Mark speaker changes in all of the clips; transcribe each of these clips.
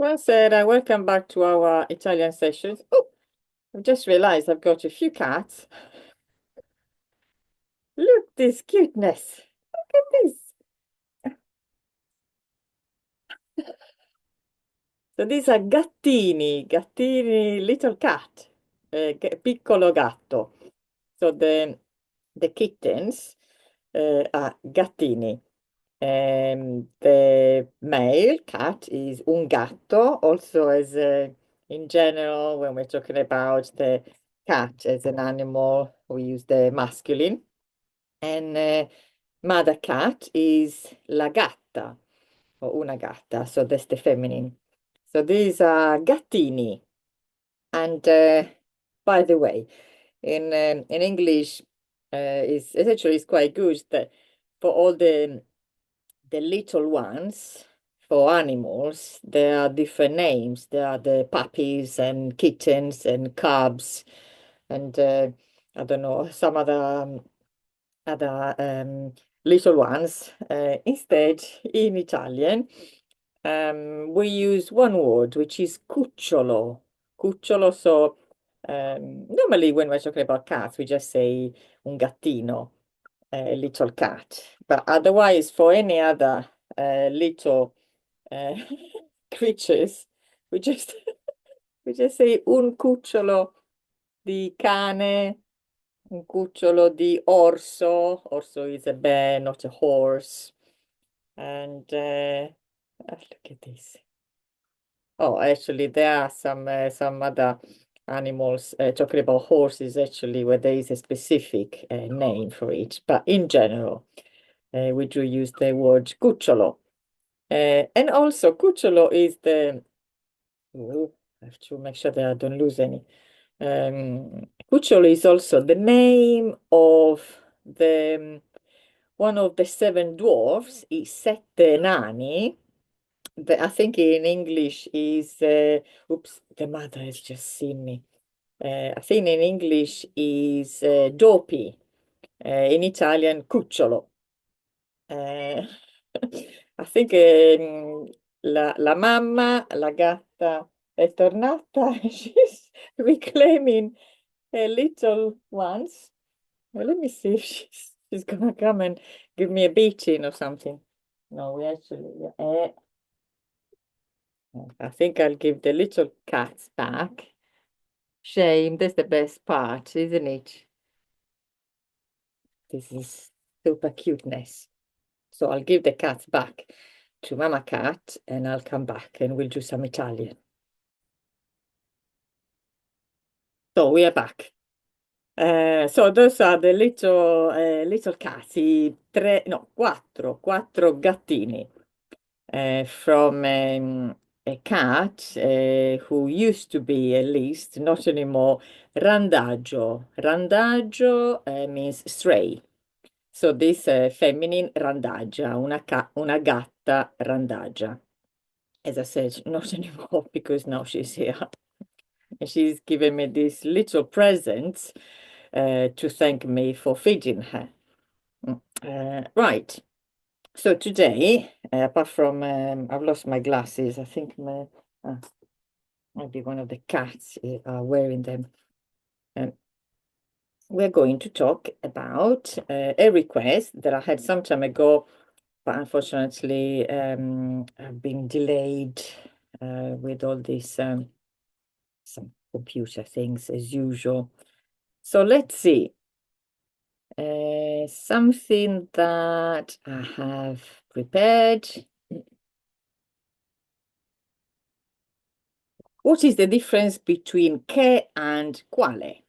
Speaker 1: Well said, and welcome back to our Italian sessions. Oh, I've just realized I've got a few cats. Look this cuteness. Look at this. So these are gattini, little cat, piccolo gatto. So the kittens are gattini. The male cat is un gatto, also as in general, when we're talking about the cat as an animal, we use the masculine. And mother cat is la gatta, or una gatta, so that's the feminine. So these are gattini. And by the way, in English, is essentially it's quite good that for all the little ones for animals, there are different names. There are the puppies and kittens and cubs and I don't know some other little ones. Instead, in Italian, we use one word, which is cucciolo. Cucciolo. So normally when we're talking about cats, we just say un gattino, a little cat. But otherwise, for any other little uh, creatures, we just we just say un cucciolo di cane, un cucciolo di orso. Orso is a bear, not a horse. And look at this. Oh, actually, there are some other animals. Talking about horses, actually, where there is a specific name for it. But in general, we do use the word cucciolo. And also, cucciolo is the. Oh, I have to make sure that I don't lose any. Cucciolo is also the name of the one of the seven dwarfs, I sette nani. I think in English is, oops, the mother has just seen me. I think in English is dopi, in Italian cucciolo. Eh, I think la mamma, la gatta, è tornata. She's reclaiming her little ones. Well, let me see if she's gonna come and give me a beating or something. No, we actually, I think I'll give the little cats back. Shame, that's the best part, isn't it? This is super cuteness. So I'll give the cats back to Mama Cat and I'll come back and we'll do some Italian. So we are back. So those are the little cats, quattro gattini from a cat who used to be, at least, not anymore, randaggio. Randaggio means stray. So this feminine randaggia, una gatta randaggia. As I said, not anymore because now she's here. And she's given me these little presents to thank me for feeding her. Right. So today, apart from I've lost my glasses, I think maybe one of the cats are wearing them. We're going to talk about a request that I had some time ago, but unfortunately I've been delayed with all these some computer things as usual. So let's see. Something that I have prepared. What is the difference between che and quale?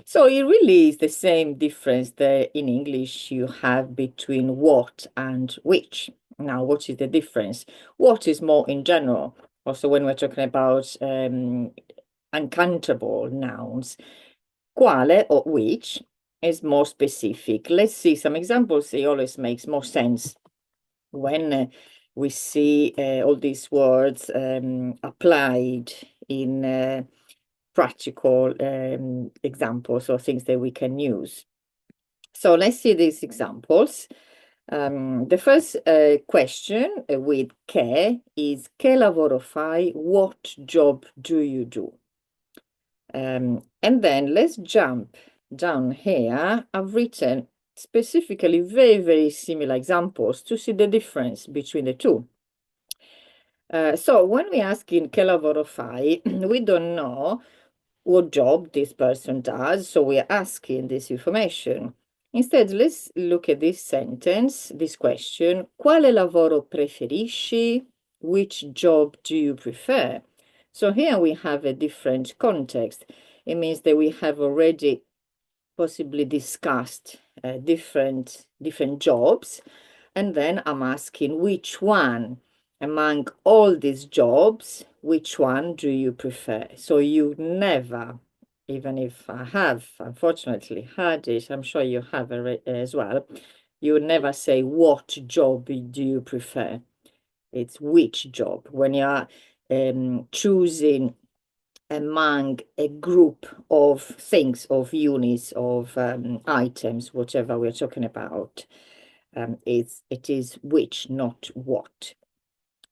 Speaker 1: So it really is the same difference that in English you have between what and which. Now, what is the difference? What is more in general? Also, when we're talking about uncountable nouns, quale or which is more specific. Let's see some examples. It always makes more sense when we see all these words applied in practical examples or things that we can use. So let's see these examples. The first question with is che lavoro fai? What job do you do? And then let's jump down here. I've written specifically very similar examples to see the difference between the two. So when we ask in che lavoro fai, we don't know what job this person does, so we are asking this information. Instead, let's look at this sentence, this question. Quale lavoro preferisci? Which job do you prefer? So here we have a different context. It means that we have already possibly discussed different jobs, and then I'm asking which one among all these jobs, which one do you prefer? So you never, even if I have unfortunately had it, I'm sure you have as well, you would never say what job do you prefer. It's which job. When you're choosing among a group of things, of units, of items, whatever we're talking about, it is which, not what.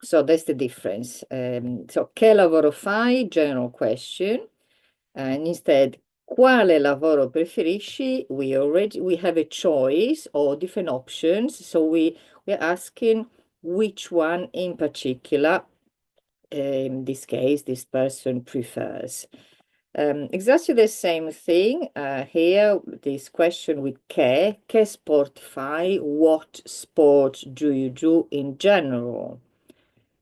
Speaker 1: So that's the difference. So che lavoro fai? General question. And instead, quale lavoro preferisci? We have a choice or different options. So we're asking which one in particular, in this case, this person prefers. Exactly the same thing here, this question with che sport fai? What sport do you do in general?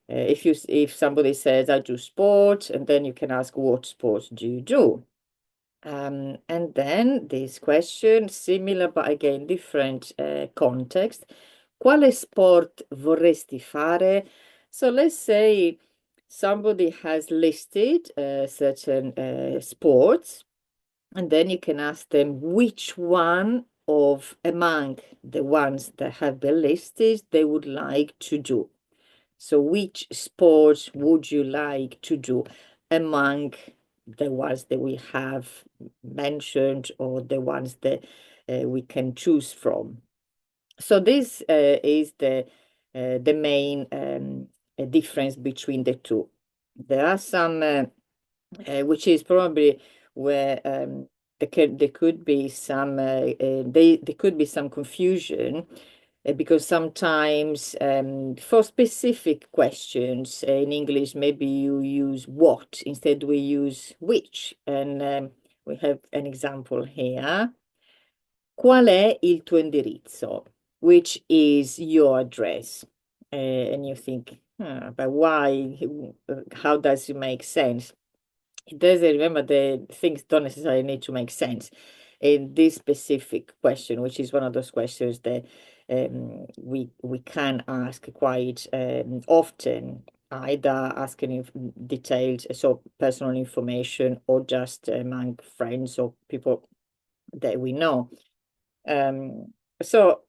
Speaker 1: If somebody says I do sport, and then you can ask what sport do you do? And then this question, similar but again different context. Quale sport vorresti fare? So let's say somebody has listed certain sports, and then you can ask them which one of among the ones that have been listed they would like to do. So which sport would you like to do among the ones that we have mentioned or the ones that we can choose from? So this is the main difference between the two. There are some, which is probably where there could be some there could be some confusion because sometimes for specific questions in English, maybe you use what, instead we use which. And we have an example here. Qual è il tuo indirizzo? Which is your address? And you think, but why? How does it make sense? It doesn't, remember, the things don't necessarily need to make sense in this specific question, which is one of those questions that we can ask quite often, either asking detailed, so personal information, or just among friends or people that we know. So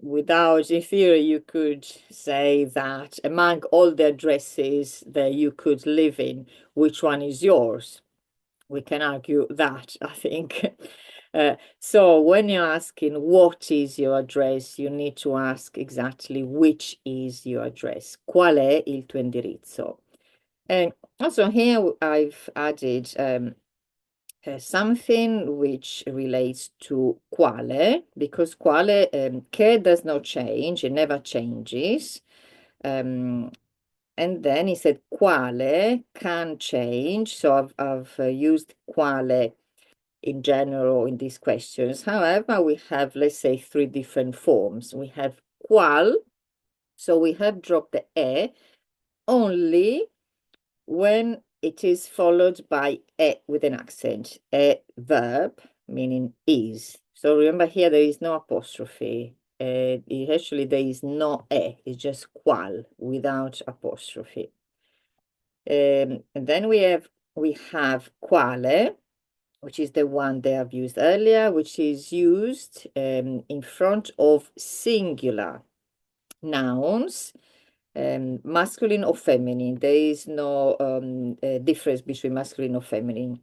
Speaker 1: without, in theory, you could say that among all the addresses that you could live in, which one is yours? We can argue that, I think. So when you're asking what is your address, you need to ask exactly which is your address. Qual è il tuo indirizzo? And also here I've added something which relates to quale, because quale, che does not change, it never changes. And then he said quale can change. So I've used quale in general in these questions. However, we have, let's say, three different forms. We have qual, so we have dropped the e only when it is followed by e with an accent, a verb, meaning is. So remember here there is no apostrophe. Actually, there is no e, it's just qual without apostrophe. And then we have quale, which is the one they have used earlier, which is used in front of singular nouns, masculine or feminine. There is no difference between masculine or feminine.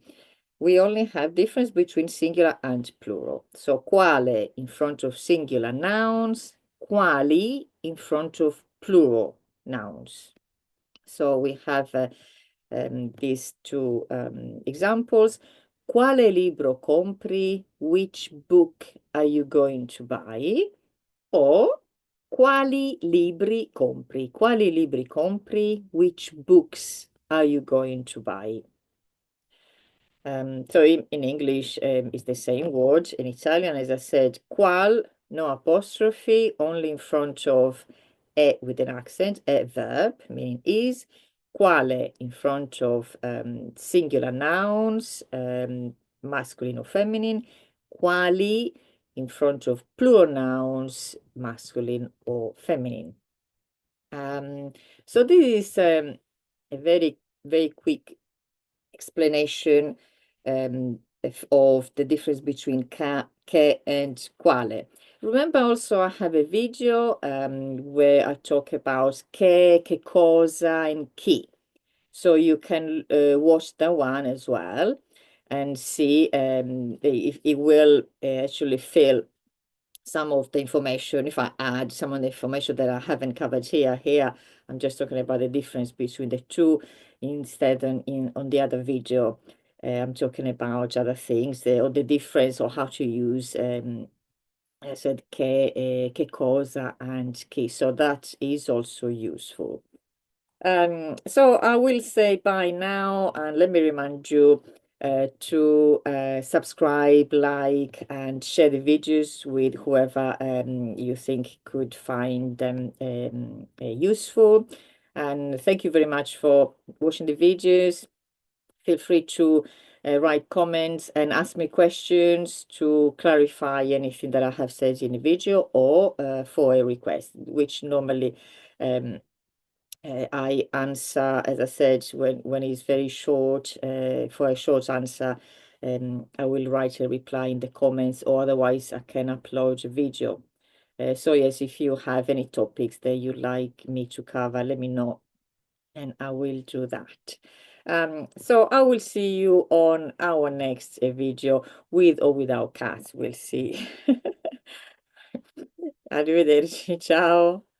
Speaker 1: We only have difference between singular and plural. So quale in front of singular nouns, quali in front of plural nouns. So we have these two examples. Quale libro compri? Which book are you going to buy? Or quali libri compri? Quali libri compri? Which books are you going to buy? So in English, it's the same word. In Italian, as I said, qual, no apostrophe, only in front of e with an accent, a verb, meaning is. Quale in front of singular nouns, masculine or feminine. Quali in front of plural nouns, masculine or feminine. So this is a very, very quick explanation of the difference between che and quale. Remember also I have a video where I talk about che cosa, and chi. So you can watch that one as well and see if it will actually fill some of the information. If I add some of the information that I haven't covered here, I'm just talking about the difference between the two. Instead, on the other video, I'm talking about other things, or the difference, or how to use, I said, che cosa and chi. So that is also useful. So I will say bye now, and let me remind you to subscribe, like, and share the videos with whoever you think could find them useful. And thank you very much for watching the videos. Feel free to write comments and ask me questions to clarify anything that I have said in the video, or for a request, which normally I answer, as I said, when it's very short. For a short answer, I will write a reply in the comments, or otherwise I can upload a video. So yes, if you have any topics that you'd like me to cover, let me know, and I will do that. So I will see you on our next video, with or without cats. We'll see. Arrivederci, ciao.